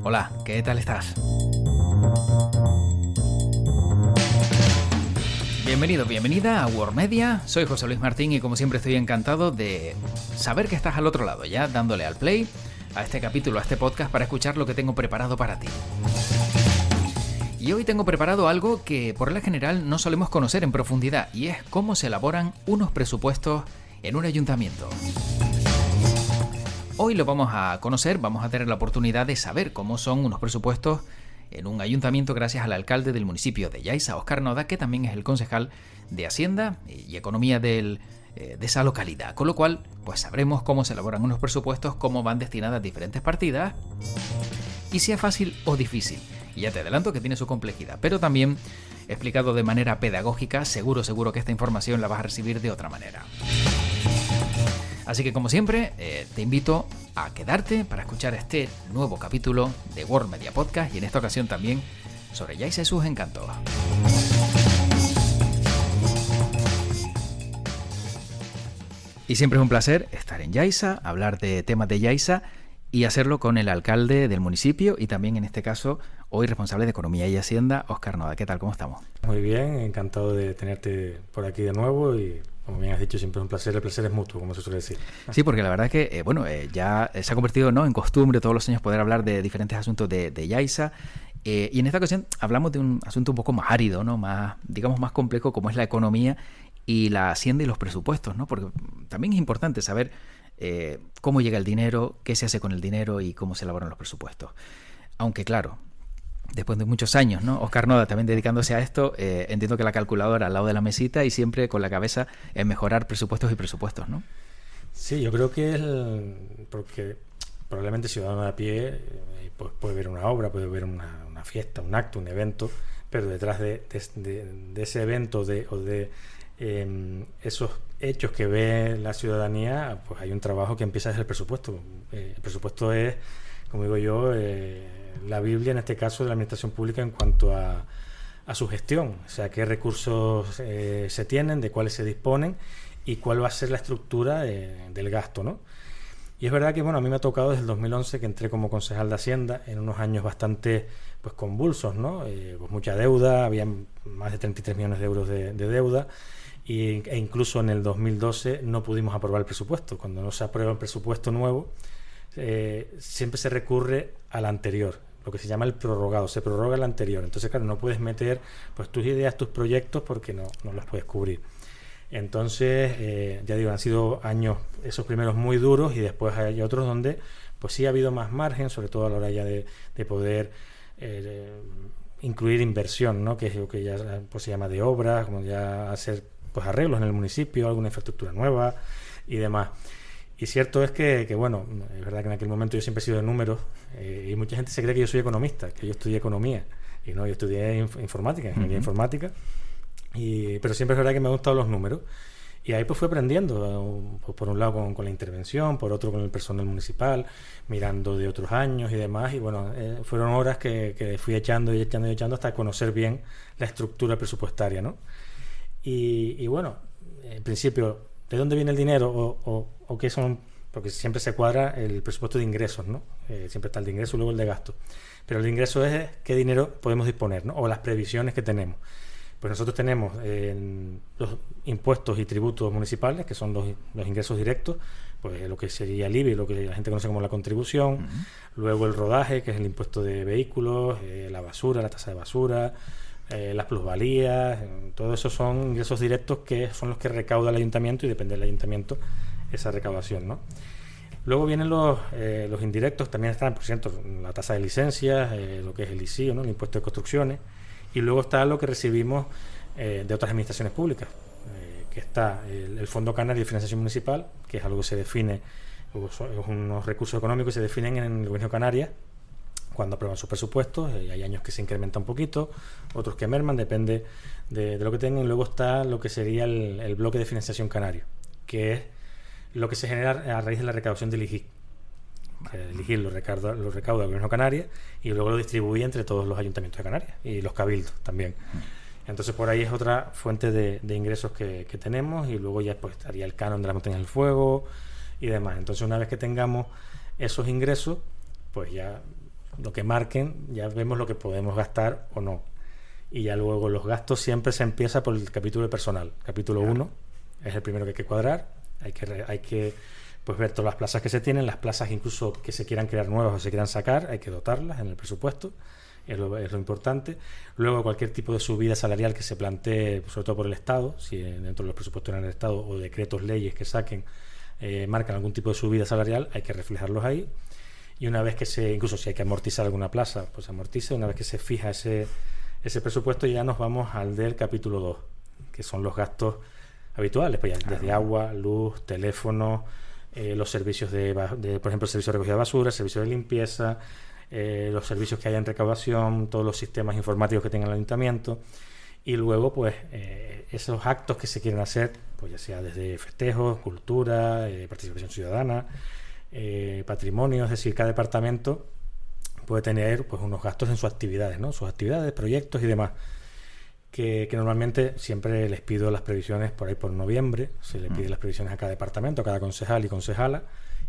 Hola, ¿qué tal estás? Bienvenido, bienvenida a World Media. Soy José Luis Martín y como siempre estoy encantado de saber que estás al otro lado, ya dándole al play a este capítulo, a este podcast para escuchar lo que tengo preparado para ti. Y hoy tengo preparado algo que por regla general no solemos conocer en profundidad y es cómo se elaboran unos presupuestos en un ayuntamiento. Hoy lo vamos a conocer, vamos a tener la oportunidad de saber cómo son unos presupuestos en un ayuntamiento gracias al alcalde del municipio de Yaiza, Óscar Noda, que también es el concejal de Hacienda y Economía de esa localidad. Con lo cual, pues sabremos cómo se elaboran unos presupuestos, cómo van destinadas diferentes partidas y si es fácil o difícil. Y ya te adelanto que tiene su complejidad, pero también explicado de manera pedagógica, seguro que esta información la vas a recibir de otra manera. Así que como siempre, te invito a quedarte para escuchar este nuevo capítulo de World Media Podcast y en esta ocasión también sobre Yaiza y sus encantos. Y siempre es un placer estar en Yaiza, hablar de temas de Yaiza y hacerlo con el alcalde del municipio y también en este caso hoy responsable de Economía y Hacienda, Óscar Noda. ¿Qué tal? ¿Cómo estamos? Muy bien, encantado de tenerte por aquí de nuevo y como bien has dicho, siempre es un placer, el placer es mutuo, como se suele decir. Sí, porque la verdad es que ya se ha convertido, ¿no?, en costumbre todos los años poder hablar de diferentes asuntos de Yaiza. Y en esta ocasión hablamos de un asunto un poco más árido, ¿no?, más complejo, como es la economía y la hacienda y los presupuestos, ¿no? Porque también es importante saber cómo llega el dinero, qué se hace con el dinero y cómo se elaboran los presupuestos. Aunque claro, después de muchos años, ¿no?, Óscar Noda también dedicándose a esto, entiendo que la calculadora al lado de la mesita y siempre con la cabeza en mejorar presupuestos y presupuestos, ¿no? Sí, yo creo que es porque probablemente ciudadano de a pie pues puede ver una obra, puede ver una fiesta, un acto, un evento, pero detrás de ese evento o de esos hechos que ve la ciudadanía, pues hay un trabajo que empieza desde el presupuesto. El presupuesto es, como digo yo, la Biblia en este caso de la administración pública en cuanto a su gestión, o sea, qué recursos se tienen, de cuáles se disponen y cuál va a ser la estructura del gasto, ¿no? Y es verdad que, bueno, a mí me ha tocado desde el 2011 que entré como concejal de Hacienda en unos años bastante pues convulsos, ¿no? Pues mucha deuda, había más de 33 millones de euros de deuda e incluso en el 2012 no pudimos aprobar el presupuesto. Cuando no se aprueba el presupuesto nuevo, siempre se recurre al anterior, lo que se llama el prorrogado, se prorroga el anterior. Entonces, claro, no puedes meter pues tus ideas, tus proyectos porque no los puedes cubrir. Entonces, ya digo, han sido años esos primeros muy duros y después hay otros donde pues sí ha habido más margen, sobre todo a la hora ya de poder incluir inversión, ¿no?, que es lo que ya pues se llama de obras, como ya hacer pues arreglos en el municipio, alguna infraestructura nueva y demás. Y cierto es que bueno, es verdad que en aquel momento yo siempre he sido de números y mucha gente se cree que yo soy economista, que yo estudié economía y no, yo estudié informática, ingeniería informática. Pero siempre es verdad que me han gustado los números y ahí pues fui aprendiendo, por un lado con la intervención, por otro con el personal municipal, mirando de otros años y demás, y bueno, fueron horas que fui echando hasta conocer bien la estructura presupuestaria, ¿no? Y bueno, en principio, ¿de dónde viene el dinero o qué son? Porque siempre se cuadra el presupuesto de ingresos, ¿no? Siempre está el de ingresos y luego el de gastos, pero el de ingresos es qué dinero podemos disponer, ¿no?, o las previsiones que tenemos. Pues nosotros tenemos los impuestos y tributos municipales, que son los ingresos directos, pues lo que sería el IBI, lo que la gente conoce como la contribución, luego el rodaje, que es el impuesto de vehículos, la basura, la tasa de basura, las plusvalías, todo eso son ingresos directos que son los que recauda el ayuntamiento y depende del ayuntamiento esa recaudación, ¿no? Luego vienen los indirectos, también están, por cierto, la tasa de licencias, lo que es el ICI, ¿no?, el impuesto de construcciones. Y luego está lo que recibimos de otras administraciones públicas, que está el Fondo Canario de Financiación Municipal, que es algo que se define, unos recursos económicos que se definen en el Gobierno de Canarias cuando aprueban sus presupuestos. Hay años que se incrementa un poquito, otros que merman, depende de lo que tengan. Luego está lo que sería el bloque de financiación canario, que es lo que se genera a raíz de la recaudación del IGI. El IGI lo recauda el Gobierno de Canarias y luego lo distribuye entre todos los ayuntamientos de Canarias y los cabildos también. Entonces por ahí es otra fuente de ingresos que tenemos, y luego ya pues estaría el canon de las montañas del fuego y demás. Entonces una vez que tengamos esos ingresos, pues ya lo que marquen, ya vemos lo que podemos gastar o no. Y ya luego los gastos siempre se empieza por el capítulo de personal. Capítulo 1 es el primero que hay que cuadrar. Hay que pues ver todas las plazas que se tienen, las plazas incluso que se quieran crear nuevas o se quieran sacar, hay que dotarlas en el presupuesto. Es lo importante. Luego cualquier tipo de subida salarial que se plantee, sobre todo por el Estado, si dentro de los presupuestos en el Estado o decretos, leyes que saquen, marcan algún tipo de subida salarial, hay que reflejarlos ahí. Y una vez que incluso si hay que amortizar alguna plaza, pues se amortiza. Una vez que se fija ese presupuesto, ya nos vamos al del capítulo 2, que son los gastos habituales, pues ya desde agua, luz, teléfono, los servicios por ejemplo, el servicio de recogida de basura, el servicio de limpieza, los servicios que haya en recaudación, todos los sistemas informáticos que tenga el ayuntamiento, y luego pues esos actos que se quieren hacer, pues ya sea desde festejos, cultura, participación ciudadana, patrimonio, es decir, cada departamento puede tener pues unos gastos en sus actividades, ¿no? Sus actividades, proyectos y demás. Que normalmente siempre les pido las previsiones por ahí por noviembre, se le pide las previsiones a cada departamento, a cada concejal y concejala,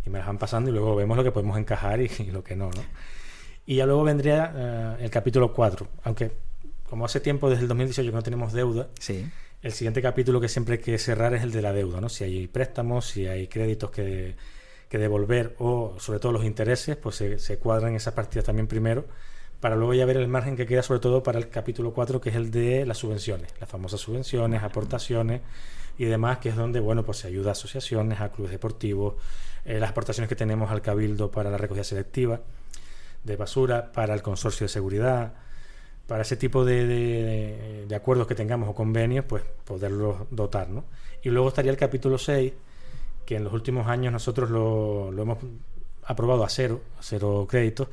y me las van pasando y luego vemos lo que podemos encajar y lo que no. Y ya luego vendría el capítulo 4, aunque como hace tiempo, desde el 2018 que no tenemos deuda, sí. El siguiente capítulo que siempre hay que cerrar es el de la deuda, ¿no? Si hay préstamos, si hay créditos que devolver o sobre todo los intereses, pues se cuadran esas partidas también primero, para luego ya ver el margen que queda sobre todo para el capítulo 4, que es el de las subvenciones, las famosas subvenciones, aportaciones y demás, que es donde, bueno, pues se ayuda a asociaciones, a clubes deportivos, las aportaciones que tenemos al Cabildo para la recogida selectiva de basura, para el consorcio de seguridad, para ese tipo de acuerdos que tengamos o convenios, pues poderlos dotar, ¿no? Y luego estaría el capítulo 6, que en los últimos años nosotros lo hemos aprobado a cero créditos,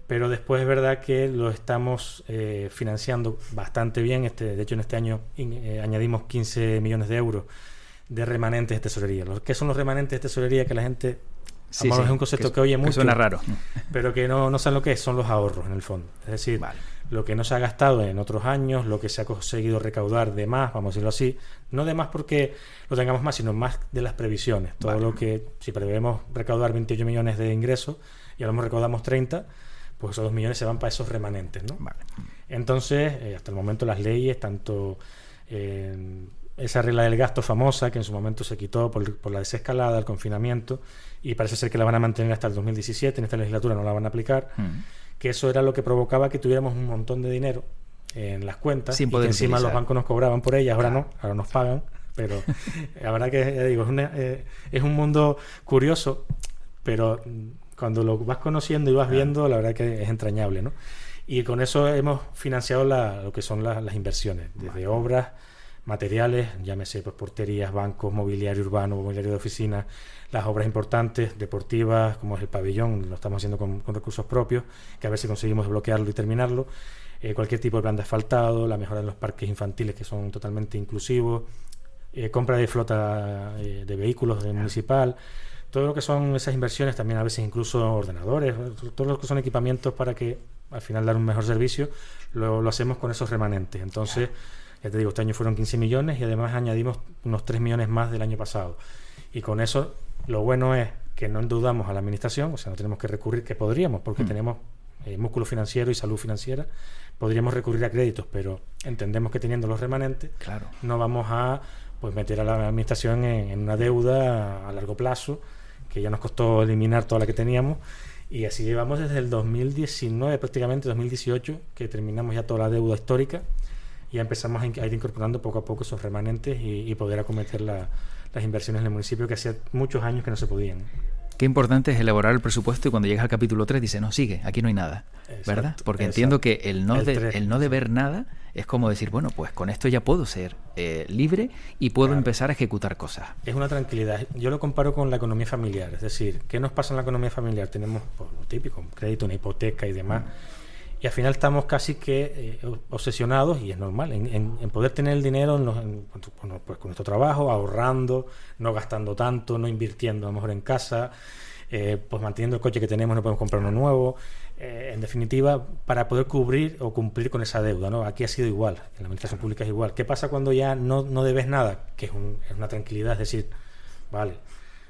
pero después es verdad que lo estamos financiando bastante bien. De hecho, en este año añadimos 15 millones de euros de remanentes de tesorería. ¿Qué son los remanentes de tesorería? Que la gente... Sí, es un concepto que oye mucho, suena raro, pero que no saben lo que es. Son los ahorros, en el fondo. Es decir, lo que no se ha gastado en otros años, lo que se ha conseguido recaudar de más, vamos a decirlo así, no de más porque lo tengamos más, sino más de las previsiones. Todo lo que, si prevemos recaudar 28 millones de ingresos y a lo mejor recaudamos 30, pues esos 2 millones se van para esos remanentes, ¿no? Entonces, hasta el momento las leyes, tanto esa regla del gasto famosa, que en su momento se quitó por la desescalada, el confinamiento, y parece ser que la van a mantener hasta el 2017, en esta legislatura no la van a aplicar, que eso era lo que provocaba que tuviéramos un montón de dinero en las cuentas, y que encima los bancos nos cobraban por ellas, ahora no, ahora nos pagan, pero la verdad que, ya digo, es un mundo curioso, pero cuando lo vas conociendo y vas viendo, la verdad que es entrañable, ¿no? Y con eso hemos financiado lo que son las inversiones, desde obras, materiales, llámese pues porterías, bancos, mobiliario urbano, mobiliario de oficina, las obras importantes, deportivas, como es el pabellón, lo estamos haciendo con recursos propios, que a ver si conseguimos desbloquearlo y terminarlo, cualquier tipo de plan de asfaltado, la mejora de los parques infantiles que son totalmente inclusivos, compra de flota de vehículos municipal, todo lo que son esas inversiones, también a veces incluso ordenadores, todo lo que son equipamientos para que al final dar un mejor servicio, lo hacemos con esos remanentes. Entonces, ya te digo, este año fueron 15 millones y además añadimos unos 3 millones más del año pasado. Y con eso, lo bueno es que no endeudamos a la administración, o sea, no tenemos que recurrir, que podríamos, porque tenemos músculo financiero y salud financiera, podríamos recurrir a créditos, pero entendemos que teniendo los remanentes, no vamos a pues meter a la administración en una deuda a largo plazo, que ya nos costó eliminar toda la que teníamos, y así llevamos desde el 2019, prácticamente 2018, que terminamos ya toda la deuda histórica, y ya empezamos a ir incorporando poco a poco esos remanentes y poder acometer las inversiones en el municipio, que hacía muchos años que no se podían. Qué importante es elaborar el presupuesto y cuando llegas al capítulo 3 dices, no, sigue, aquí no hay nada, ¿verdad? Porque entiendo que el no de ver nada es como decir, bueno, pues con esto ya puedo ser libre y puedo empezar a ejecutar cosas. Es una tranquilidad. Yo lo comparo con la economía familiar, es decir, ¿qué nos pasa en la economía familiar? Tenemos pues, lo típico, un crédito, una hipoteca y demás. Y al final estamos casi que obsesionados, y es normal, en poder tener el dinero pues con nuestro trabajo, ahorrando, no gastando tanto, no invirtiendo a lo mejor en casa, pues manteniendo el coche que tenemos, no podemos comprar uno nuevo. En definitiva, para poder cubrir o cumplir con esa deuda, ¿no? Aquí ha sido igual, en la administración pública es igual. ¿Qué pasa cuando ya no debes nada? Que es una tranquilidad, es decir, vale,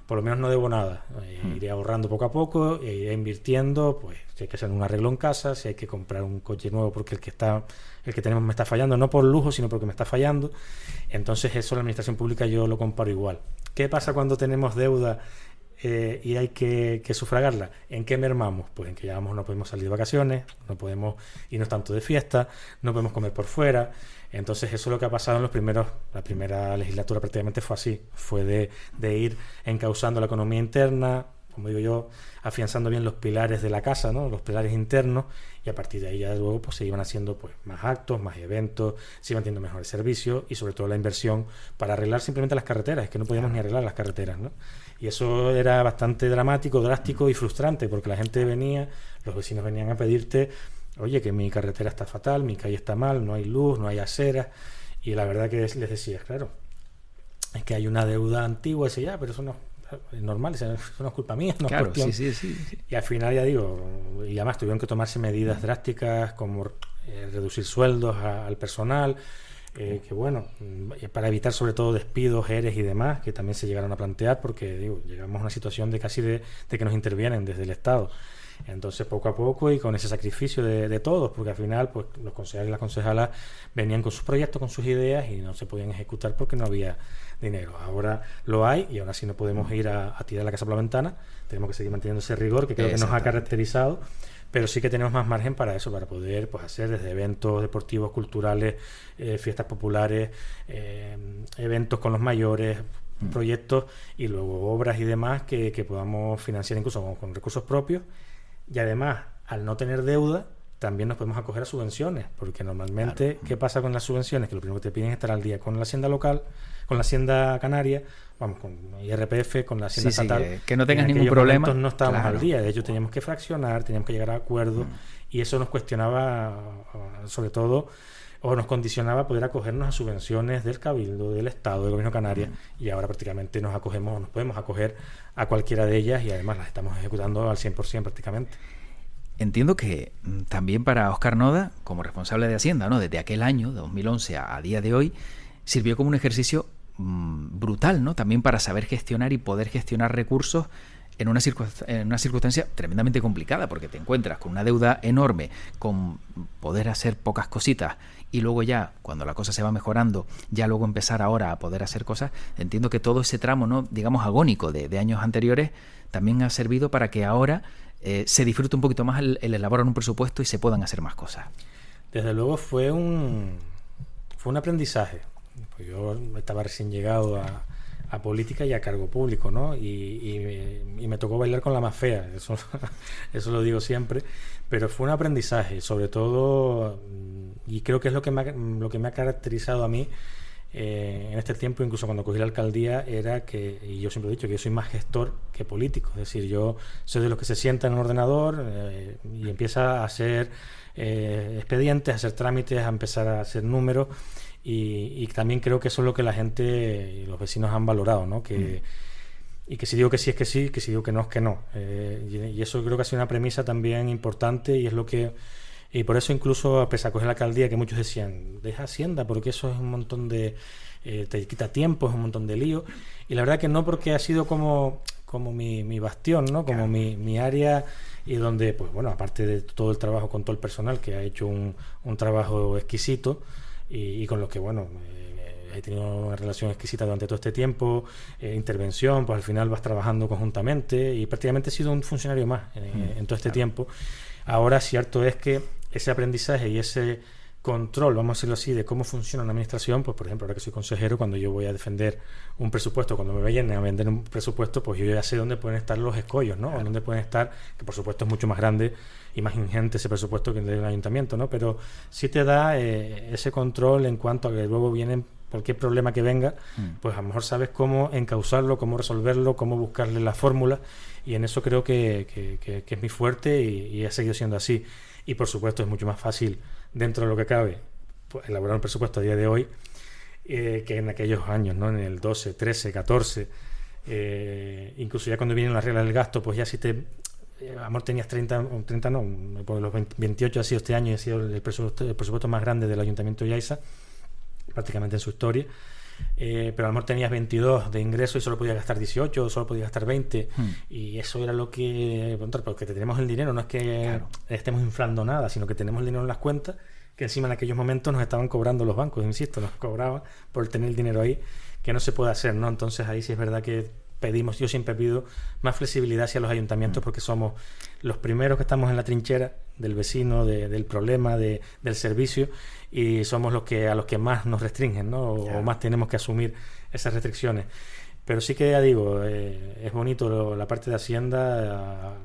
por lo menos no debo nada. Iré ahorrando poco a poco, e iré invirtiendo, pues si hay que hacer un arreglo en casa, si hay que comprar un coche nuevo porque el que tenemos me está fallando, no por lujo, sino porque me está fallando. Entonces eso la administración pública yo lo comparo igual. ¿Qué pasa cuando tenemos deuda y hay que sufragarla? ¿En qué mermamos? Pues en que ya no podemos salir de vacaciones, no podemos irnos tanto de fiesta, no podemos comer por fuera. Entonces eso es lo que ha pasado en la primera legislatura prácticamente fue así, fue de ir encauzando la economía interna, como digo yo, afianzando bien los pilares de la casa, ¿no? Los pilares internos, y a partir de ahí ya luego pues se iban haciendo pues más actos, más eventos, se iban teniendo mejores servicios y sobre todo la inversión para arreglar simplemente las carreteras, es que no podíamos ni arreglar las carreteras, ¿no? Y eso era bastante dramático, drástico y frustrante, porque la gente venía, los vecinos venían a pedirte: oye, que mi carretera está fatal, mi calle está mal, no hay luz, no hay aceras. Y la verdad que les decía, claro, es que hay una deuda antigua. Y decía, ya, pero eso no es normal, eso no es culpa mía, no claro, es cuestión. Sí. Y al final, ya digo, y además tuvieron que tomarse medidas drásticas como reducir sueldos al personal, que bueno, para evitar sobre todo despidos, ERES y demás, que también se llegaron a plantear, porque digo, llegamos a una situación de casi de que nos intervienen desde el Estado. Entonces poco a poco y con ese sacrificio de todos, porque al final pues los concejales y las concejalas venían con sus proyectos, con sus ideas, y no se podían ejecutar porque no había dinero. Ahora lo hay y aún así no podemos ir a tirar la casa por la ventana. Tenemos que seguir manteniendo ese rigor que creo que nos ha caracterizado, pero sí que tenemos más margen para eso, para poder pues hacer desde eventos deportivos, culturales, fiestas populares, eventos con los mayores, proyectos y luego obras y demás que podamos financiar incluso con recursos propios. Y además, al no tener deuda, también nos podemos acoger a subvenciones, porque normalmente, claro, ¿qué pasa con las subvenciones? Que lo primero que te piden es estar al día con la hacienda local, con la hacienda canaria, vamos, con IRPF, con la hacienda estatal. Que no tengas ningún problema. No estábamos al día, de hecho teníamos que fraccionar, teníamos que llegar a acuerdos, y eso nos cuestionaba, sobre todo, o nos condicionaba poder acogernos a subvenciones del Cabildo, del Estado, del Gobierno Canarias, y ahora prácticamente nos podemos acoger a cualquiera de ellas, y además las estamos ejecutando al 100% prácticamente. Entiendo que también para Óscar Noda, como responsable de Hacienda, ¿no?, desde aquel año, de 2011 a día de hoy, sirvió como un ejercicio brutal, ¿no?, también para saber gestionar y poder gestionar recursos en una circunstancia tremendamente complicada, porque te encuentras con una deuda enorme, con poder hacer pocas cositas, y luego ya, cuando la cosa se va mejorando, ya luego empezar ahora a poder hacer cosas. Entiendo que todo ese tramo, ¿no?, digamos agónico de años anteriores, también ha servido para que ahora se disfrute un poquito más el elaborar un presupuesto y se puedan hacer más cosas. Desde luego fue un aprendizaje. Pues yo estaba recién llegado a política y a cargo público, ¿no? Y me tocó bailar con la más fea, eso lo digo siempre, pero fue un aprendizaje, sobre todo, y creo que es lo que me ha caracterizado a mí en este tiempo, incluso cuando cogí la alcaldía, era que, y yo siempre he dicho que yo soy más gestor que político, es decir, yo soy de los que se sienta en un ordenador y empieza a hacer expedientes, a hacer trámites, a empezar a hacer números. Y también creo que eso es lo que la gente y los vecinos han valorado, ¿no? Y que si digo que sí es que sí, que si digo que no es que no. Y eso creo que ha sido una premisa también importante, y es lo que... Y por eso incluso, a pesar de coger la alcaldía, que muchos decían, deja Hacienda, porque eso es un montón de... te quita tiempo, es un montón de lío. Y la verdad que no, porque ha sido como mi bastión, ¿no? Como mi área, y donde, pues bueno, aparte de todo el trabajo con todo el personal, que ha hecho un trabajo exquisito, y con los que, bueno, he tenido una relación exquisita durante todo este tiempo, intervención, pues al final vas trabajando conjuntamente, y prácticamente he sido un funcionario más en todo este tiempo. Ahora, cierto es que ese aprendizaje y ese control, vamos a decirlo así, de cómo funciona una administración, pues por ejemplo, ahora que soy consejero, cuando yo voy a defender un presupuesto, cuando me vayan a vender un presupuesto, pues yo ya sé dónde pueden estar los escollos, ¿no? O dónde pueden estar, que por supuesto es mucho más grande y más ingente ese presupuesto que el del ayuntamiento, ¿no? Pero sí te da ese control en cuanto a que luego vienen cualquier problema que venga, pues a lo mejor sabes cómo encauzarlo, cómo resolverlo, cómo buscarle la fórmula, y en eso creo que es mi fuerte, y ha seguido siendo así. Y por supuesto es mucho más fácil, dentro de lo que cabe, pues, elaborar un presupuesto a día de hoy que en aquellos años, ¿no? En el 12, 13, 14, incluso ya cuando vienen las reglas del gasto, pues ya si te... amor, tenías 30 no, por los 28 ha sido este año, y ha sido el presupuesto más grande del Ayuntamiento de Yaiza, prácticamente en su historia. pero a lo mejor tenías 22 de ingresos y solo podías gastar 18, o solo podías gastar 20, y eso era lo que, porque tenemos el dinero, no es que estemos inflando nada, sino que tenemos el dinero en las cuentas, que encima en aquellos momentos nos estaban cobrando los bancos, insisto, nos cobraban por tener el dinero ahí, que no se puede hacer, ¿no? Entonces ahí sí es verdad que yo siempre pido más flexibilidad hacia los ayuntamientos, porque somos los primeros que estamos en la trinchera del vecino, del problema, del servicio, y somos a los que más nos restringen, ¿no? O más tenemos que asumir esas restricciones. Pero sí que ya digo, es bonito la parte de Hacienda,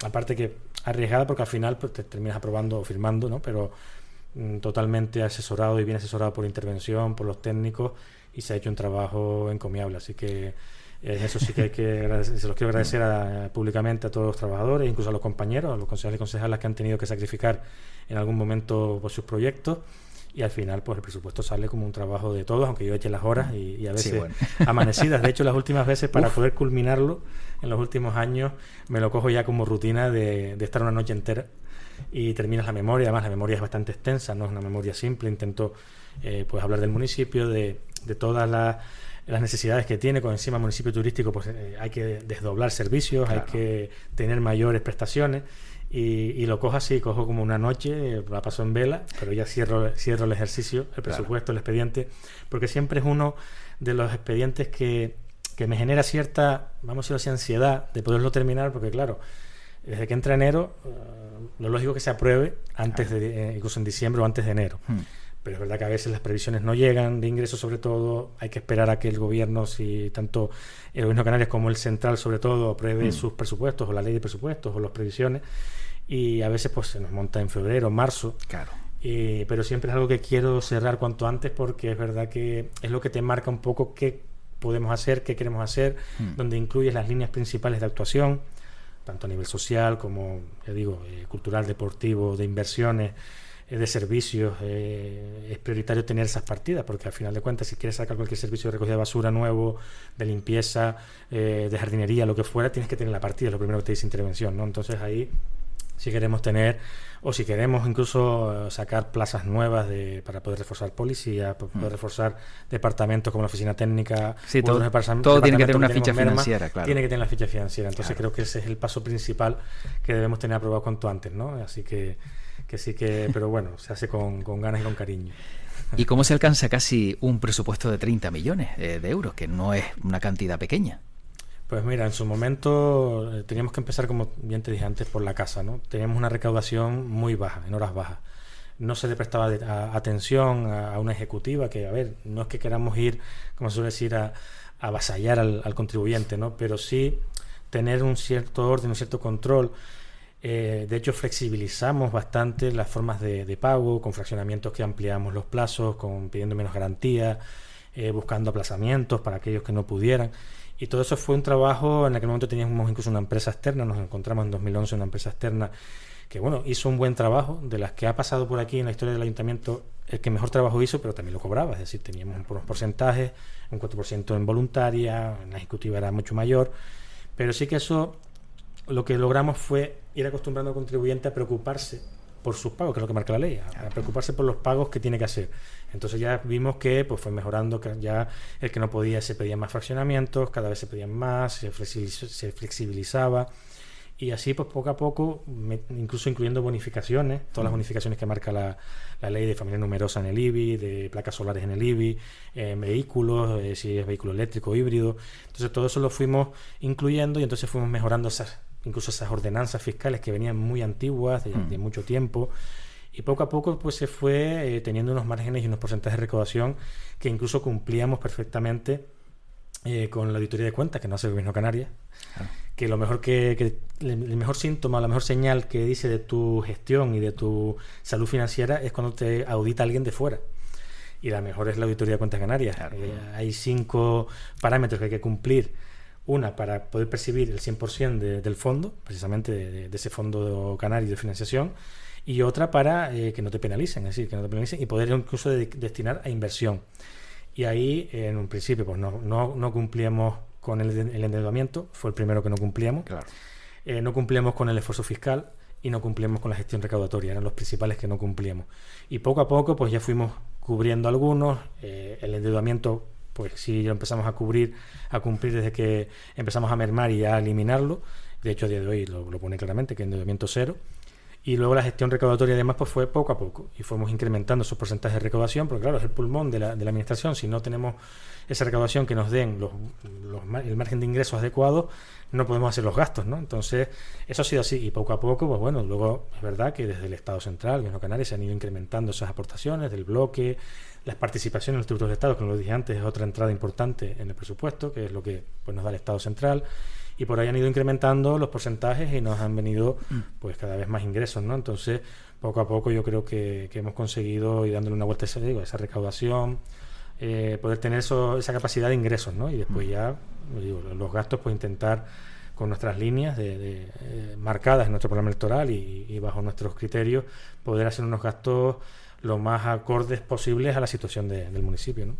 aparte que arriesgada, porque al final pues, te terminas aprobando o firmando, ¿no? Pero totalmente asesorado y bien asesorado por intervención, por los técnicos, y se ha hecho un trabajo encomiable, así que eso sí que hay que agradecer, se los quiero agradecer públicamente a todos los trabajadores, incluso a los compañeros, a los concejales y concejalas que han tenido que sacrificar en algún momento pues, sus proyectos, y al final pues el presupuesto sale como un trabajo de todos, aunque yo eche las horas y a veces amanecidas. De hecho, las últimas veces para poder culminarlo en los últimos años me lo cojo ya como rutina de estar una noche entera y terminas la memoria. Además la memoria es bastante extensa, no es una memoria simple. Intento pues hablar del municipio, de todas las necesidades que tiene. Con encima municipio turístico pues hay que desdoblar servicios, hay que tener mayores prestaciones, y lo cojo así, cojo como una noche, la paso en vela, pero ya cierro el ejercicio, el presupuesto, el expediente, porque siempre es uno de los expedientes que me genera cierta, vamos a decirlo así, ansiedad de poderlo terminar, porque claro, desde que entra enero, lo lógico es que se apruebe antes de, incluso en diciembre o antes de enero. Pero es verdad que a veces las previsiones no llegan, de ingresos sobre todo, hay que esperar a que el gobierno, si tanto el gobierno de Canarias como el central sobre todo, apruebe sus presupuestos o la ley de presupuestos o las previsiones, y a veces pues se nos monta en febrero, marzo. Claro. Pero siempre es algo que quiero cerrar cuanto antes, porque es verdad que es lo que te marca un poco qué podemos hacer, qué queremos hacer, donde incluyes las líneas principales de actuación, tanto a nivel social como, ya digo, cultural, deportivo, de inversiones, de servicios. Es prioritario tener esas partidas, porque al final de cuentas, si quieres sacar cualquier servicio de recogida de basura nuevo, de limpieza, de jardinería, lo que fuera, tienes que tener la partida, es lo primero que te dice intervención, ¿no? Entonces ahí, si queremos tener, o si queremos incluso sacar plazas nuevas para poder reforzar policía, poder reforzar departamentos como la oficina técnica, sí, todo tiene que tener una ficha financiera, claro. Tiene que tener la ficha financiera. Entonces creo que ese es el paso principal que debemos tener aprobado cuanto antes, ¿no? Así que sí que, pero bueno, se hace con ganas y con cariño. ¿Y cómo se alcanza casi un presupuesto de 30 millones de euros, que no es una cantidad pequeña? Pues mira, en su momento teníamos que empezar, como bien te dije antes, por la casa, ¿no? Teníamos una recaudación muy baja, en horas bajas. No se le prestaba atención a una ejecutiva, que, a ver, no es que queramos ir, como se suele decir, a avasallar al contribuyente, ¿no? Pero sí tener un cierto orden, un cierto control. De hecho, flexibilizamos bastante las formas de pago, con fraccionamientos que ampliamos los plazos, pidiendo menos garantía, buscando aplazamientos para aquellos que no pudieran. Y todo eso fue un trabajo. En aquel momento teníamos incluso una empresa externa, nos encontramos en 2011 una empresa externa que, bueno, hizo un buen trabajo. De las que ha pasado por aquí en la historia del ayuntamiento, el que mejor trabajo hizo, pero también lo cobraba. Es decir, teníamos unos porcentajes, un 4% en voluntaria, en la ejecutiva era mucho mayor. Pero sí que eso, lo que logramos fue ir acostumbrando al contribuyente a preocuparse por sus pagos, que es lo que marca la ley, a preocuparse por los pagos que tiene que hacer. Entonces ya vimos que pues fue mejorando, que ya el que no podía se pedía más fraccionamientos, cada vez se pedían más, se flexibilizaba, y así pues poco a poco, incluso incluyendo bonificaciones, todas las bonificaciones que marca la ley de familia numerosa en el IBI, de placas solares en el IBI, vehículos, si es vehículo eléctrico o híbrido. Entonces todo eso lo fuimos incluyendo, y entonces fuimos mejorando incluso esas ordenanzas fiscales que venían muy antiguas, de mucho tiempo, y poco a poco pues se fue teniendo unos márgenes y unos porcentajes de recaudación que incluso cumplíamos perfectamente con la auditoría de cuentas que no hace el gobierno de Canarias. Que lo mejor el mejor síntoma, la mejor señal que dice de tu gestión y de tu salud financiera es cuando te audita alguien de fuera. Y la mejor es la auditoría de cuentas canarias. Hay 5 parámetros que hay que cumplir. Una, para poder percibir el 100% del fondo, precisamente de ese fondo canario de financiación, y otra para que no te penalicen, es decir, que no te penalicen, y poder incluso destinar a inversión. Y ahí, en un principio, pues no cumplíamos con el endeudamiento, fue el primero que no cumplíamos. Claro. No cumplíamos con el esfuerzo fiscal y no cumplíamos con la gestión recaudatoria, eran los principales que no cumplíamos. Y poco a poco, pues ya fuimos cubriendo algunos. El endeudamiento pues sí lo empezamos a cumplir desde que empezamos a mermar y a eliminarlo. De hecho, a día de hoy lo pone claramente, que endeudamiento cero. Y luego la gestión recaudatoria además pues fue poco a poco y fuimos incrementando esos porcentajes de recaudación, porque claro, es el pulmón de la administración. Si no tenemos esa recaudación que nos den el margen de ingresos adecuado, no podemos hacer los gastos, ¿no? Entonces, eso ha sido así y poco a poco, pues bueno, luego es verdad que desde el Estado Central, Gobierno Canarias, se han ido incrementando esas aportaciones del bloque, las participaciones en los tributos de Estado, como lo dije antes, es otra entrada importante en el presupuesto, que es lo que pues nos da el Estado Central. Y por ahí han ido incrementando los porcentajes y nos han venido pues cada vez más ingresos, ¿no? Entonces, poco a poco yo creo que hemos conseguido ir dándole una vuelta a esa recaudación, poder tener esa capacidad de ingresos, ¿no? Y después ya, los gastos, pues intentar con nuestras líneas marcadas en nuestro programa electoral y bajo nuestros criterios, poder hacer unos gastos lo más acordes posibles a la situación del municipio, ¿no?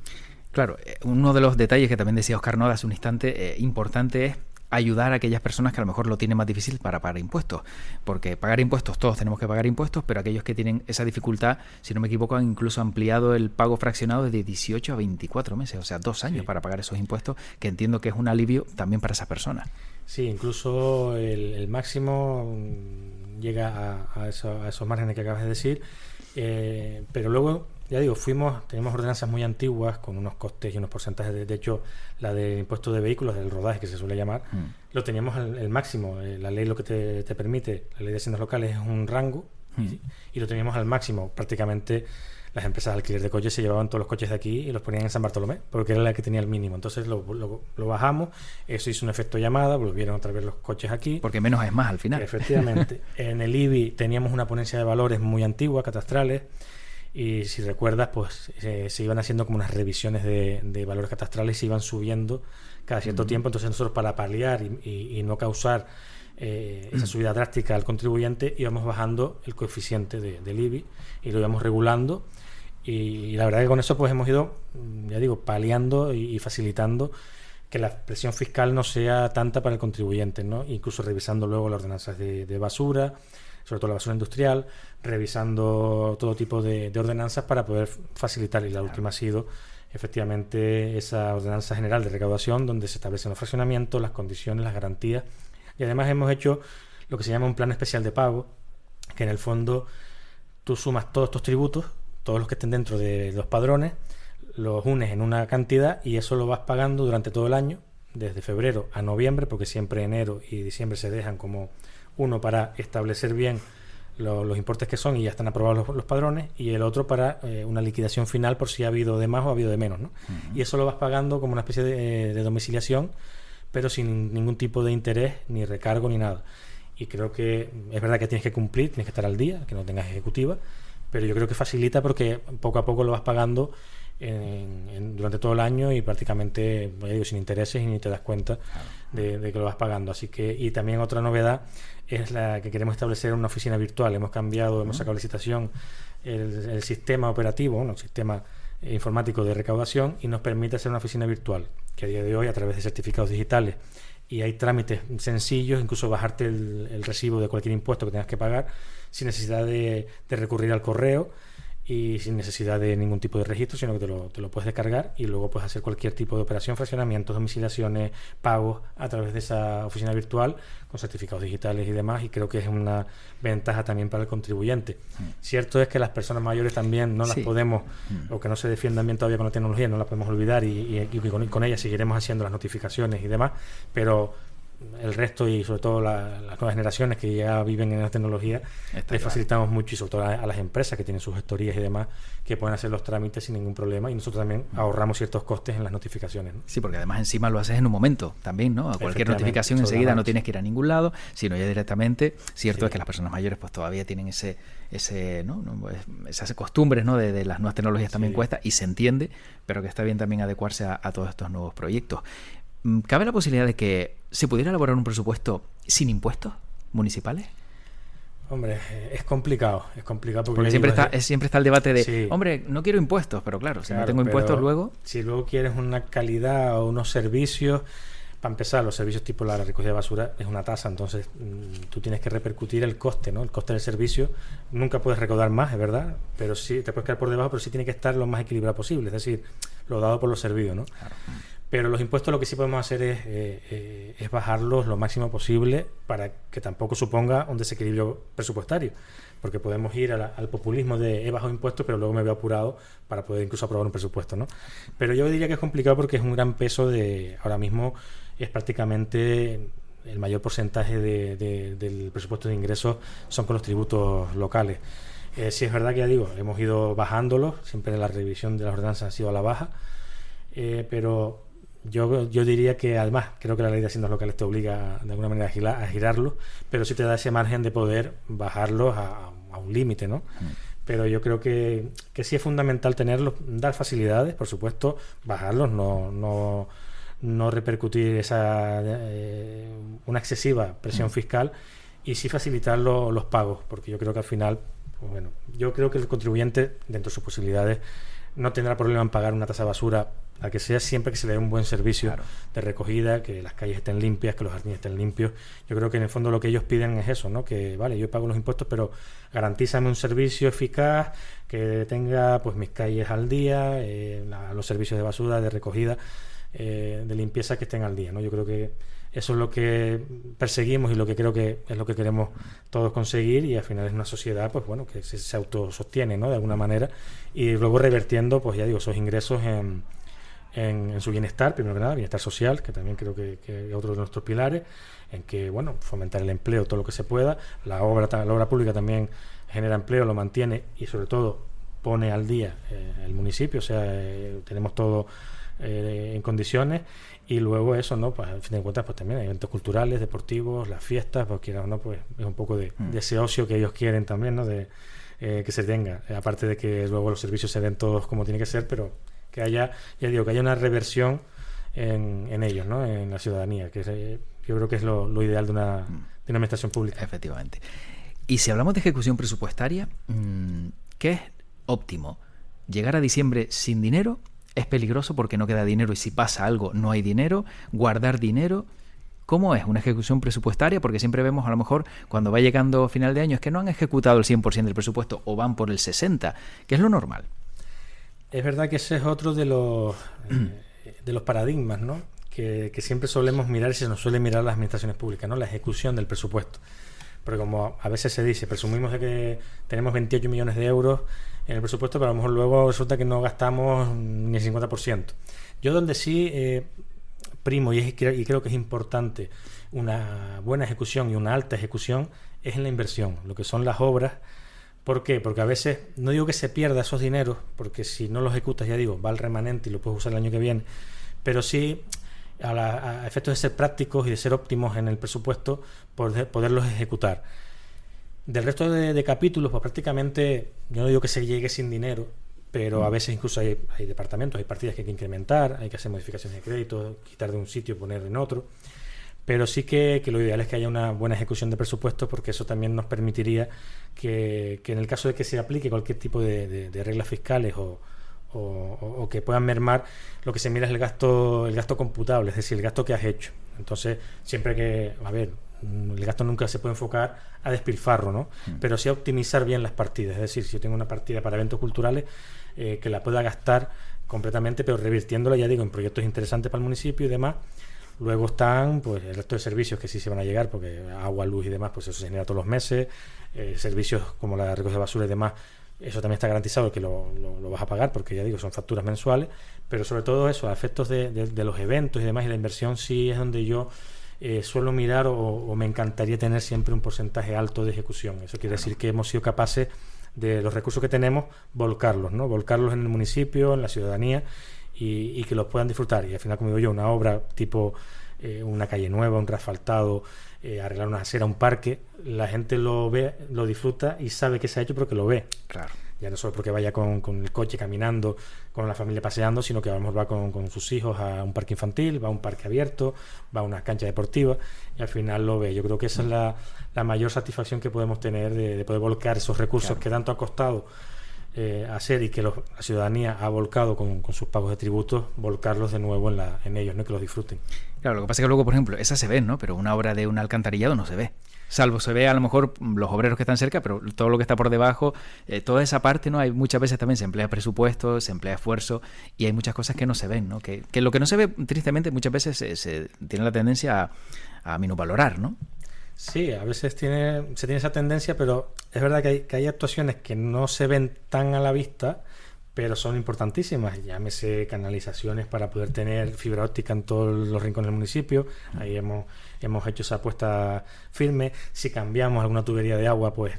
Claro, uno de los detalles que también decía Óscar Noda hace un instante, importante es ayudar a aquellas personas que a lo mejor lo tienen más difícil para pagar impuestos, porque pagar impuestos, todos tenemos que pagar impuestos, pero aquellos que tienen esa dificultad, si no me equivoco, han incluso ampliado el pago fraccionado de 18 a 24 meses, o sea, 2 años para pagar esos impuestos, que entiendo que es un alivio también para esas personas. Sí, incluso el máximo llega a esos márgenes que acabas de decir, pero luego, ya digo, tenemos ordenanzas muy antiguas con unos costes y unos porcentajes. De hecho, la del impuesto de vehículos, del rodaje que se suele llamar, lo teníamos el máximo. La ley lo que te permite, la ley de haciendas locales, es un rango y lo teníamos al máximo. Prácticamente las empresas de alquiler de coches se llevaban todos los coches de aquí y los ponían en San Bartolomé, porque era la que tenía el mínimo. Entonces lo bajamos, eso hizo un efecto llamada, volvieron otra vez los coches aquí. Porque menos es más al final. Efectivamente. En el IBI teníamos una ponencia de valores muy antigua, catastrales, y si recuerdas, pues se iban haciendo como unas revisiones de valores catastrales y se iban subiendo cada cierto tiempo. Entonces nosotros, para paliar y no causar esa subida drástica al contribuyente, íbamos bajando el coeficiente del IBI y lo íbamos regulando. Y la verdad que con eso pues hemos ido, ya digo, paliando y facilitando que la presión fiscal no sea tanta para el contribuyente, ¿no? Incluso revisando luego las ordenanzas de basura, sobre todo la basura industrial, revisando todo tipo de ordenanzas para poder facilitar. Y la última ha sido efectivamente esa ordenanza general de recaudación, donde se establecen los fraccionamientos, las condiciones, las garantías. Y además hemos hecho lo que se llama un plan especial de pago, que en el fondo tú sumas todos estos tributos, todos los que estén dentro de los padrones, los unes en una cantidad y eso lo vas pagando durante todo el año, desde febrero a noviembre, porque siempre enero y diciembre se dejan como uno para establecer bien los importes que son y ya están aprobados los padrones, y el otro para una liquidación final por si ha habido de más o ha habido de menos, ¿no? Y eso lo vas pagando como una especie de domiciliación, pero sin ningún tipo de interés, ni recargo, ni nada. Y creo que es verdad que tienes que cumplir, tienes que estar al día, que no tengas ejecutiva, pero yo creo que facilita porque poco a poco lo vas pagando durante todo el año y prácticamente, digo, sin intereses, y ni te das cuenta de que lo vas pagando. Así que, y también otra novedad es la que queremos establecer una oficina virtual. Hemos sacado licitación el sistema operativo, el sistema informático de recaudación, y nos permite hacer una oficina virtual que a día de hoy, a través de certificados digitales, y hay trámites sencillos, incluso bajarte el recibo de cualquier impuesto que tengas que pagar sin necesidad de recurrir al correo y sin necesidad de ningún tipo de registro, sino que te lo puedes descargar y luego puedes hacer cualquier tipo de operación, fraccionamientos, domiciliaciones, pagos a través de esa oficina virtual con certificados digitales y demás, y creo que es una ventaja también para el contribuyente. Cierto es que las personas mayores también no las podemos, o que no se defiendan bien todavía con la tecnología, no las podemos olvidar y con ellas seguiremos haciendo las notificaciones y demás, pero el resto, y sobre todo las nuevas generaciones que ya viven en la tecnología, les facilitamos mucho, y sobre todo a las empresas que tienen sus gestorías y demás, que pueden hacer los trámites sin ningún problema, y nosotros también ahorramos ciertos costes en las notificaciones, ¿no? Sí, porque además encima lo haces en un momento también, ¿no? A cualquier notificación enseguida no tienes que ir a ningún lado, sino ya directamente. Cierto es que las personas mayores pues todavía tienen esas costumbres, ¿no? de las nuevas tecnologías también cuesta, y se entiende, pero que está bien también adecuarse a todos estos nuevos proyectos. ¿Cabe la posibilidad de que se pudiera elaborar un presupuesto sin impuestos municipales? Hombre, es complicado porque siempre está el debate de, hombre, no quiero impuestos, pero claro, si no tengo impuestos luego... Si luego quieres una calidad o unos servicios, para empezar, los servicios tipo la recogida de basura es una tasa, entonces tú tienes que repercutir el coste, ¿no? El coste del servicio. Nunca puedes recaudar más, es verdad, pero sí te puedes quedar por debajo, pero sí tiene que estar lo más equilibrado posible. Es decir, lo dado por lo servido, ¿no? Claro. Pero los impuestos lo que sí podemos hacer es bajarlos lo máximo posible para que tampoco suponga un desequilibrio presupuestario, porque podemos ir al populismo de he bajado impuestos pero luego me veo apurado para poder incluso aprobar un presupuesto, ¿no? Pero yo diría que es complicado porque es un gran peso ahora mismo es prácticamente el mayor porcentaje del presupuesto de ingresos son con los tributos locales. Sí es verdad que ya digo, hemos ido bajándolos, siempre la revisión de las ordenanzas ha sido a la baja, pero yo diría que además creo que la ley de haciendas locales te obliga de alguna manera a girarlos, pero sí te da ese margen de poder bajarlos a un límite, ¿no? Pero yo creo que sí es fundamental tenerlos, dar facilidades, por supuesto, bajarlos, no repercutir una excesiva presión fiscal y sí facilitar los pagos, porque yo creo que al final, pues bueno, yo creo que el contribuyente, dentro de sus posibilidades, no tendrá problema en pagar una tasa de basura a que sea siempre que se le dé un buen servicio de recogida, que las calles estén limpias, que los jardines estén limpios. Yo creo que en el fondo lo que ellos piden es eso, ¿no? Que vale, yo pago los impuestos, pero garantízame un servicio eficaz, que tenga pues mis calles al día, los servicios de basura, de recogida, de limpieza que estén al día, ¿no? Yo creo que eso es lo que perseguimos y lo que creo que es lo que queremos todos conseguir, y al final es una sociedad pues bueno que se autosostiene, ¿no? De alguna manera, y luego revertiendo pues ya digo esos ingresos en su bienestar, primero que nada, bienestar social, que también creo que es otro de nuestros pilares, en que bueno fomentar el empleo todo lo que se pueda, la obra pública también genera empleo, lo mantiene y sobre todo pone al día el municipio, o sea, tenemos todo en condiciones. Y luego eso, ¿no? Pues al fin de cuentas, pues también hay eventos culturales, deportivos, las fiestas, pues quieran o no, pues es un poco de ese ocio que ellos quieren también, ¿no? Que se tenga, aparte de que luego los servicios se den todos como tiene que ser, pero que haya, ya digo, que haya una reversión en ellos, ¿no? En la ciudadanía, que yo creo que es lo ideal de una administración pública. Efectivamente. Y si hablamos de ejecución presupuestaria, ¿qué es óptimo? ¿Llegar a diciembre sin dinero? ¿Es peligroso porque no queda dinero y si pasa algo no hay dinero? ¿Guardar dinero? ¿Cómo es una ejecución presupuestaria? Porque siempre vemos a lo mejor cuando va llegando final de año es que no han ejecutado el 100% del presupuesto o van por el 60%, que es lo normal. Es verdad que ese es otro de los paradigmas, ¿no? Que siempre solemos mirar y se nos suele mirar las administraciones públicas, ¿no? La ejecución del presupuesto. Porque como a veces se dice, presumimos de que tenemos 28 millones de euros en el presupuesto, pero a lo mejor luego resulta que no gastamos ni el 50%. Yo donde sí primo y creo que es importante una buena ejecución y una alta ejecución es en la inversión, lo que son las obras. ¿Por qué? Porque a veces, no digo que se pierda esos dineros, porque si no los ejecutas, ya digo, va al remanente y lo puedes usar el año que viene, pero sí a efectos de ser prácticos y de ser óptimos en el presupuesto, poderlos ejecutar. Del resto de capítulos, pues prácticamente, yo no digo que se llegue sin dinero, pero a veces incluso hay departamentos, hay partidas que hay que incrementar, hay que hacer modificaciones de crédito, quitar de un sitio y poner en otro. Pero sí que lo ideal es que haya una buena ejecución de presupuestos, porque eso también nos permitiría que en el caso de que se aplique cualquier tipo de reglas fiscales o que puedan mermar, lo que se mira es el gasto computable, es decir, el gasto que has hecho. Entonces, siempre el gasto nunca se puede enfocar a despilfarro, ¿no? Pero sí a optimizar bien las partidas. Es decir, si yo tengo una partida para eventos culturales, que la pueda gastar completamente, pero revirtiéndola, ya digo, en proyectos interesantes para el municipio y demás. Luego están pues el resto de servicios que sí se van a llegar, porque agua, luz y demás, pues eso se genera todos los meses. Servicios como la recogida de basura y demás, eso también está garantizado que lo vas a pagar, porque ya digo, son facturas mensuales. Pero sobre todo eso, a efectos de los eventos y demás, y la inversión sí es donde yo suelo mirar o me encantaría tener siempre un porcentaje alto de ejecución. Eso quiere decir que hemos sido capaces de los recursos que tenemos, volcarlos en el municipio, en la ciudadanía, y que los puedan disfrutar. Y al final, como digo yo, una obra tipo una calle nueva, un reasfaltado, arreglar una acera, un parque, la gente lo ve, lo disfruta y sabe que se ha hecho porque lo ve. Claro. Ya no solo porque vaya con el coche caminando, con la familia paseando, sino que a lo mejor va con sus hijos a un parque infantil, va a un parque abierto, va a una cancha deportiva, y al final lo ve. Yo creo que esa es la mayor satisfacción que podemos tener de poder volcar esos recursos que tanto ha costado hacer, y que la ciudadanía ha volcado con sus pagos de tributos, volcarlos de nuevo en ellos, ¿no? Que los disfruten. Claro, lo que pasa es que luego, por ejemplo, esas se ven, ¿no? Pero una obra de un alcantarillado no se ve. Salvo se ve a lo mejor los obreros que están cerca, pero todo lo que está por debajo, toda esa parte, ¿no? Hay muchas veces también se emplea presupuesto, se emplea esfuerzo y hay muchas cosas que no se ven, ¿no? Que lo que no se ve, tristemente, muchas veces se tiene la tendencia a minusvalorar, ¿no? Sí, a veces se tiene esa tendencia, pero es verdad que hay actuaciones que no se ven tan a la vista, pero son importantísimas. Llámese canalizaciones para poder tener fibra óptica en todos los rincones del municipio. Ahí hemos hecho esa apuesta firme. Si cambiamos alguna tubería de agua, pues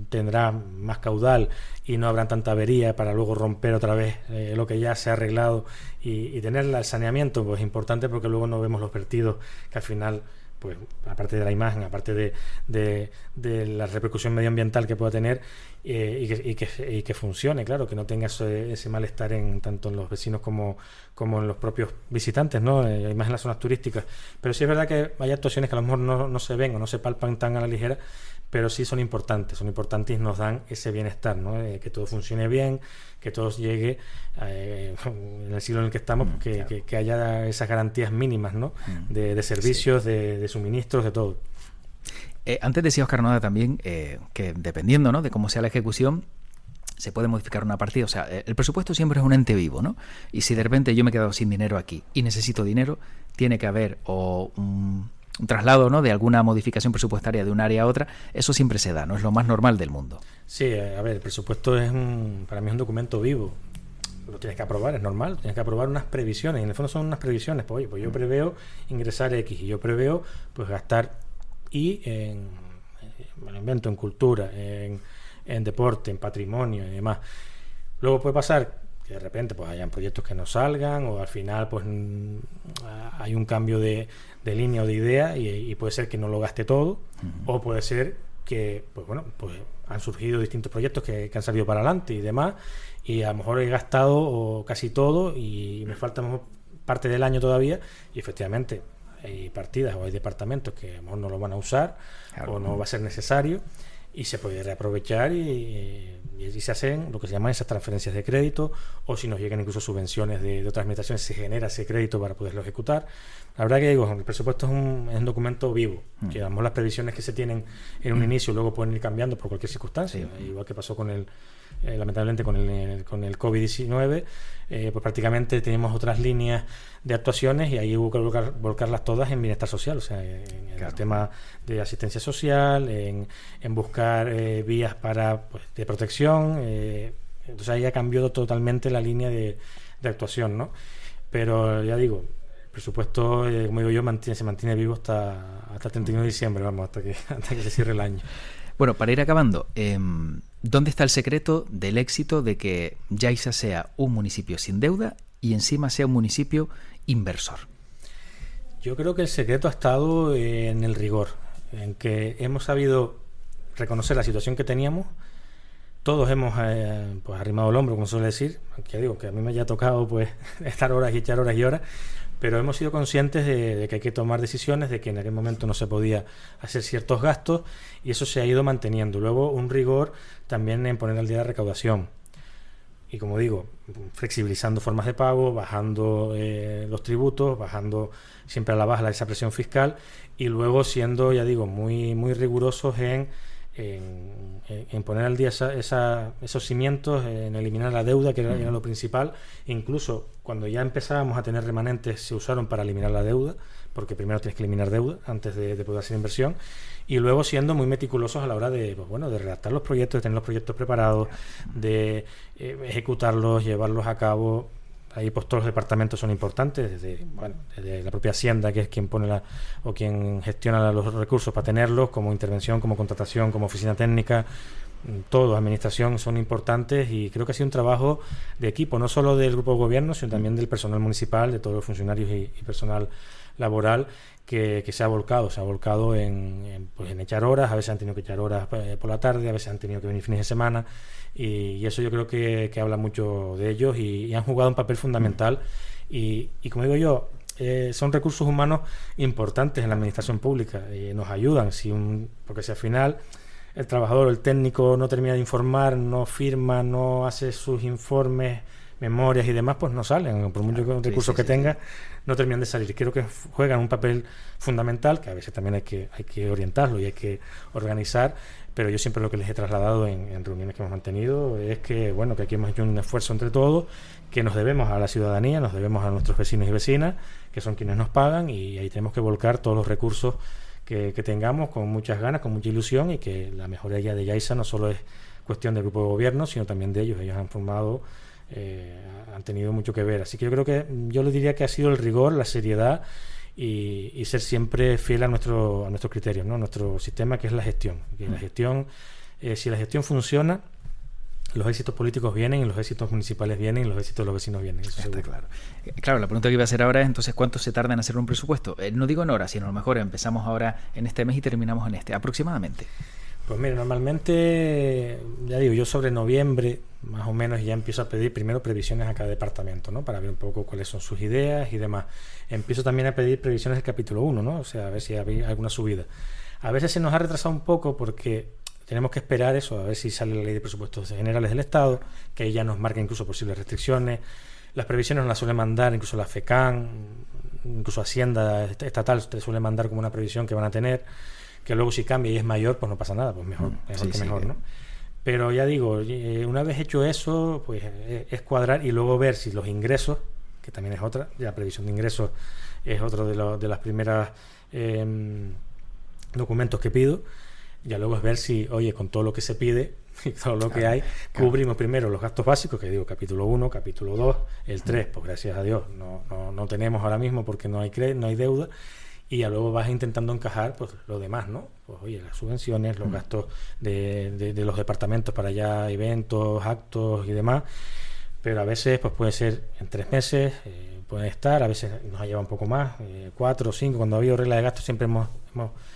tendrá más caudal y no habrá tanta avería para luego romper otra vez lo que ya se ha arreglado y tener el saneamiento, pues importante, porque luego no vemos los vertidos que al final, pues aparte de la imagen, aparte de la repercusión medioambiental que pueda tener, y que funcione, claro, que no tenga ese malestar tanto en los vecinos como en los propios visitantes, ¿no? Hay más en las zonas turísticas. Pero sí es verdad que hay actuaciones que a lo mejor no se ven o no se palpan tan a la ligera, pero sí son importantes y nos dan ese bienestar, ¿no? Que todo funcione bien, que todo llegue en el siglo en el que estamos, que haya esas garantías mínimas, ¿no? De servicios, sí, de suministros, de todo. Antes decía Óscar Noda también que dependiendo, ¿no?, de cómo sea la ejecución, se puede modificar una partida. O sea, el presupuesto siempre es un ente vivo, ¿no? Y si de repente yo me he quedado sin dinero aquí y necesito dinero, tiene que haber o un traslado, ¿no?, de alguna modificación presupuestaria de un área a otra. Eso siempre se da, ¿no? Es lo más normal del mundo. Sí, a ver, el presupuesto para mí es un documento vivo. Lo tienes que aprobar, es normal. Tienes que aprobar unas previsiones. En el fondo son unas previsiones. Pues, oye, pues yo preveo ingresar X y yo preveo pues gastar Y me lo invento, en cultura, en deporte, en patrimonio y demás. Luego puede pasar que de repente pues hayan proyectos que no salgan, o al final pues hay un cambio de línea o de idea y puede ser que no lo gaste todo, o puede ser que pues han surgido distintos proyectos que han salido para adelante y demás, y a lo mejor he gastado o casi todo y me falta parte del año todavía, y efectivamente hay partidas o hay departamentos que a lo mejor no lo van a usar, claro, o no va a ser necesario, y se puede reaprovechar y se hacen lo que se llaman esas transferencias de crédito, o si nos llegan incluso subvenciones de otras administraciones, se genera ese crédito para poderlo ejecutar. La verdad que digo, el presupuesto es un documento vivo, que a lo mejor las previsiones que se tienen en un inicio luego pueden ir cambiando por cualquier circunstancia, igual que pasó lamentablemente con el COVID-19, pues prácticamente teníamos otras líneas de actuaciones y ahí hubo que volcarlas todas en bienestar social, o sea, en el tema de asistencia social, en buscar vías de protección, entonces ahí ha cambiado totalmente la línea de actuación, ¿no? Pero ya digo, el presupuesto, como digo yo, se mantiene vivo hasta el 31 de diciembre, vamos, hasta que se cierre el año. Bueno, para ir acabando, ¿dónde está el secreto del éxito de que Yaiza sea un municipio sin deuda y encima sea un municipio inversor? Yo creo que el secreto ha estado en el rigor, en que hemos sabido reconocer la situación que teníamos. Todos hemos pues arrimado el hombro, como suele decir, aunque digo que a mí me haya tocado pues estar horas y echar horas y horas, pero hemos sido conscientes de que hay que tomar decisiones, de que en aquel momento no se podía hacer ciertos gastos, y eso se ha ido manteniendo. Luego un rigor también en poner al día la recaudación, y como digo, flexibilizando formas de pago, bajando los tributos, bajando siempre a la baja esa presión fiscal, y luego siendo, ya digo, muy, muy rigurosos en poner al día esos cimientos, en eliminar la deuda, que era lo principal. Incluso cuando ya empezábamos a tener remanentes, se usaron para eliminar la deuda, porque primero tienes que eliminar deuda antes de poder hacer inversión, y luego siendo muy meticulosos a la hora de redactar los proyectos, de tener los proyectos preparados, de ejecutarlos, llevarlos a cabo. Ahí pues todos los departamentos son importantes, desde la propia Hacienda, que es quien pone quien gestiona los recursos para tenerlos, como intervención, como contratación, como oficina técnica, todos, administración, son importantes, y creo que ha sido un trabajo de equipo, no solo del grupo de gobierno, sino también del personal municipal, de todos los funcionarios y personal laboral, que se ha volcado en echar horas. A veces han tenido que echar horas por la tarde, a veces han tenido que venir fines de semana, y eso yo creo que habla mucho de ellos, y han jugado un papel fundamental, y como digo yo, son recursos humanos importantes en la administración pública, nos ayudan, porque si al final el trabajador o el técnico no termina de informar, no firma, no hace sus informes memorias y demás, pues no salen, por muchos recursos que tenga, no terminan de salir. Creo que juegan un papel fundamental, que a veces también hay que orientarlo y hay que organizar, pero yo siempre lo que les he trasladado en reuniones que hemos mantenido es que, bueno, que aquí hemos hecho un esfuerzo entre todos, que nos debemos a la ciudadanía, nos debemos a nuestros vecinos y vecinas, que son quienes nos pagan, y ahí tenemos que volcar todos los recursos que tengamos con muchas ganas, con mucha ilusión, y que la mejoría de Yaiza no solo es cuestión del grupo de gobierno, sino también de ellos. Ellos han formado, han tenido mucho que ver. Así que yo le diría que ha sido el rigor, la seriedad y ser siempre fiel a nuestro criterio, ¿no? Nuestro sistema, que es la gestión. Que la gestión, si la gestión funciona, los éxitos políticos vienen, y los éxitos municipales vienen, y los éxitos de los vecinos vienen. Eso está claro. Claro, la pregunta que iba a hacer ahora es entonces ¿cuánto se tarda en hacer un presupuesto? No digo en horas, sino a lo mejor empezamos ahora en este mes y terminamos en este, aproximadamente. Pues mira, normalmente, ya digo, yo sobre noviembre más o menos ya empiezo a pedir primero previsiones a cada departamento, ¿no? Para ver un poco cuáles son sus ideas y demás. Empiezo también a pedir previsiones del capítulo 1, ¿no? O sea, a ver si hay alguna subida. A veces se nos ha retrasado un poco porque tenemos que esperar eso, a ver si sale la ley de presupuestos generales del Estado, que ahí ya nos marca incluso posibles restricciones. Las previsiones nos las suele mandar incluso la FECAN, incluso Hacienda estatal te suele mandar como una previsión que van a tener, que luego si cambia y es mayor, pues no pasa nada, pues mejor que mejor, ¿no? Pero ya digo, una vez hecho eso, pues es cuadrar y luego ver si los ingresos, que también es otra, la previsión de ingresos es otro de las primeras documentos que pido. Ya luego es ver si, oye, con todo lo que se pide y todo lo que hay, cubrimos primero los gastos básicos, que digo, capítulo 1, capítulo 2, el 3, pues gracias a Dios no tenemos ahora mismo porque no hay deuda, y ya luego vas intentando encajar pues lo demás, ¿no? Pues oye, las subvenciones, los gastos de los departamentos para ya eventos, actos y demás, pero a veces pues puede ser en 3 meses, puede estar, a veces nos ha llevado un poco más, 4 o 5, cuando ha habido regla de gastos siempre hemos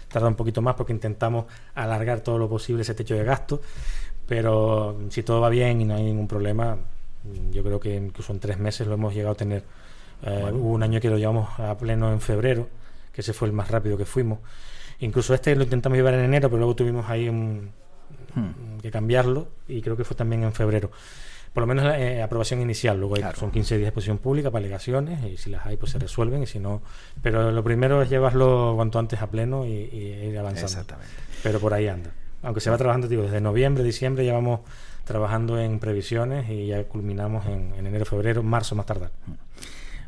tardado un poquito más porque intentamos alargar todo lo posible ese techo de gastos, pero si todo va bien y no hay ningún problema, yo creo que incluso en 3 meses lo hemos llegado a tener. Hubo un año que lo llevamos a pleno en febrero, que ese fue el más rápido que fuimos. Incluso lo intentamos llevar en enero, pero luego tuvimos ahí que cambiarlo, y creo que fue también en febrero. Por lo menos aprobación inicial, luego son 15 días de exposición pública para alegaciones, y si las hay pues se resuelven, y si no, pero lo primero es llevarlo cuanto antes a pleno y ir avanzando. Exactamente. Pero por ahí anda, aunque se va trabajando, digo, desde noviembre, diciembre ya vamos trabajando en previsiones, y ya culminamos en enero, febrero, marzo más tardar.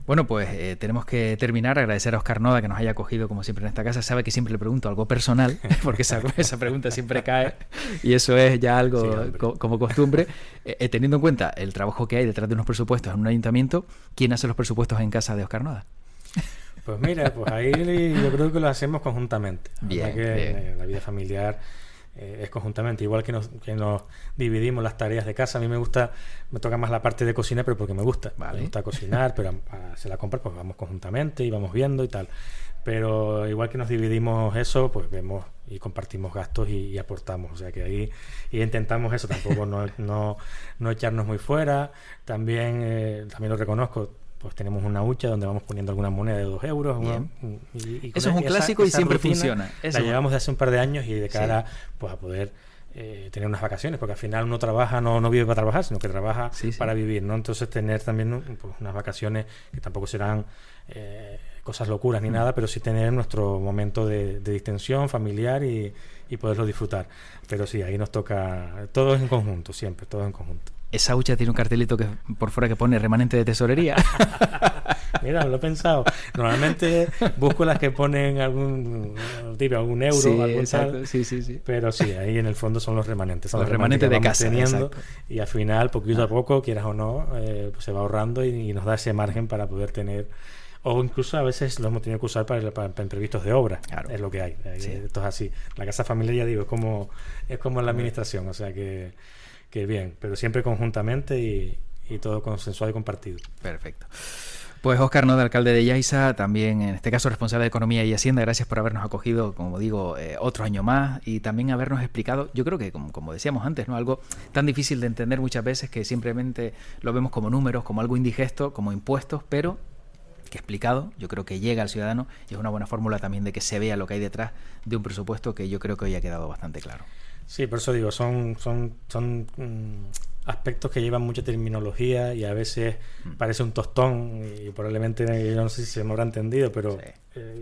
Bueno, pues tenemos que terminar. Agradecer a Óscar Noda que nos haya acogido como siempre en esta casa. Sabe que siempre le pregunto algo personal, porque esa pregunta siempre cae, y eso es ya algo como costumbre. Teniendo en cuenta el trabajo que hay detrás de unos presupuestos en un ayuntamiento, ¿quién hace los presupuestos en casa de Óscar Noda? Pues mira, pues ahí yo creo que lo hacemos conjuntamente. Bien, bien. La vida familiar es conjuntamente, igual que nos dividimos las tareas de casa. A mí me toca más la parte de cocina, pero porque me gusta. Vale. Me gusta cocinar, pero para hacer la compra pues vamos conjuntamente y vamos viendo y tal. Pero igual que nos dividimos eso, pues vemos y compartimos gastos y aportamos. O sea que ahí intentamos eso, tampoco no echarnos muy fuera. También lo reconozco, pues tenemos una hucha donde vamos poniendo alguna moneda de 2 euros. Eso es un clásico y siempre funciona. La llevamos de hace un par de años, y de cara pues a poder tener unas vacaciones, porque al final uno trabaja, no vive para trabajar, sino que trabaja para vivir, ¿no? Entonces tener también pues, unas vacaciones que tampoco serán cosas locuras ni nada, pero sí tener nuestro momento de distensión familiar y poderlo disfrutar. Pero sí, ahí nos toca, todo en conjunto, siempre, todo en conjunto. Esa hucha tiene un cartelito que por fuera que pone remanente de tesorería. Mira, lo he pensado. Normalmente busco las que ponen algún euro, algún tal. Sí. Pero sí, ahí en el fondo son los remanentes. Son los remanentes de casa. Teniendo, y al final, poquito a poco, quieras o no, pues se va ahorrando y nos da ese margen para poder tener. O incluso a veces lo hemos tenido que usar para imprevistos de obra. Claro. Es lo que hay. Esto es así. La casa familiar, ya digo, es como la administración. O sea que bien, pero siempre conjuntamente y todo consensuado y compartido. Perfecto. Pues Óscar Noda, alcalde de Yaiza, también en este caso responsable de Economía y Hacienda, gracias por habernos acogido, como digo, otro año más, y también habernos explicado, yo creo que como decíamos antes, ¿no? Algo tan difícil de entender muchas veces, que simplemente lo vemos como números, como algo indigesto, como impuestos, pero que explicado, yo creo que llega al ciudadano, y es una buena fórmula también de que se vea lo que hay detrás de un presupuesto, que yo creo que hoy ha quedado bastante claro. Sí, por eso digo, son aspectos que llevan mucha terminología y a veces parece un tostón y probablemente, yo no sé si se me habrá entendido, pero sí.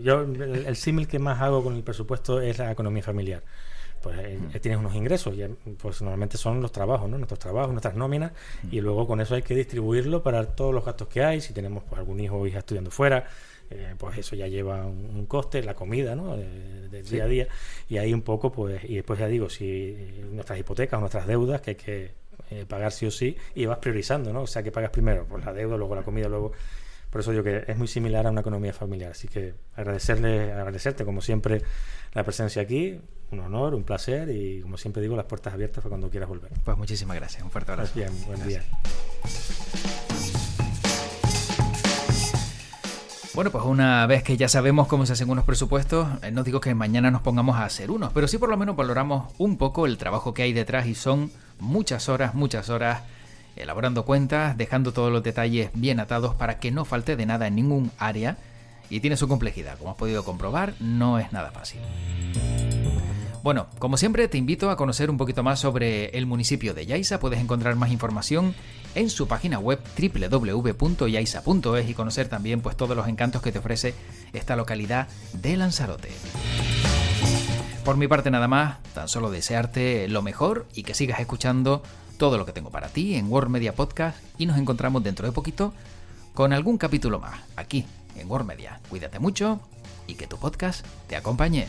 Yo el símil que más hago con el presupuesto es la economía familiar. Pues tienes unos ingresos, y pues normalmente son los trabajos, ¿no? Nuestros trabajos, nuestras nóminas, y luego con eso hay que distribuirlo para todos los gastos que hay. Si tenemos pues algún hijo o hija estudiando fuera, pues eso ya lleva un coste, la comida, ¿no? Del día a día, y ahí un poco, pues, y después ya digo, si nuestras hipotecas o nuestras deudas que hay que pagar sí o sí, y vas priorizando, ¿no? O sea, que pagas primero pues la deuda, luego la comida, luego... Por eso digo que es muy similar a una economía familiar. Así que agradecerte como siempre la presencia aquí. Un honor, un placer, y como siempre digo, las puertas abiertas para cuando quieras volver. Pues muchísimas gracias. Un fuerte abrazo. Bien, buen día. Bueno, pues una vez que ya sabemos cómo se hacen unos presupuestos, no digo que mañana nos pongamos a hacer unos, pero sí por lo menos valoramos un poco el trabajo que hay detrás, y son muchas horas elaborando cuentas, dejando todos los detalles bien atados para que no falte de nada en ningún área, y tiene su complejidad. Como has podido comprobar, no es nada fácil. Bueno, como siempre te invito a conocer un poquito más sobre el municipio de Yaiza. Puedes encontrar más información en su página web www.yaiza.es y conocer también pues todos los encantos que te ofrece esta localidad de Lanzarote. Por mi parte nada más, tan solo desearte lo mejor y que sigas escuchando todo lo que tengo para ti en World Media Podcast, y nos encontramos dentro de poquito con algún capítulo más aquí en World Media. Cuídate mucho y que tu podcast te acompañe.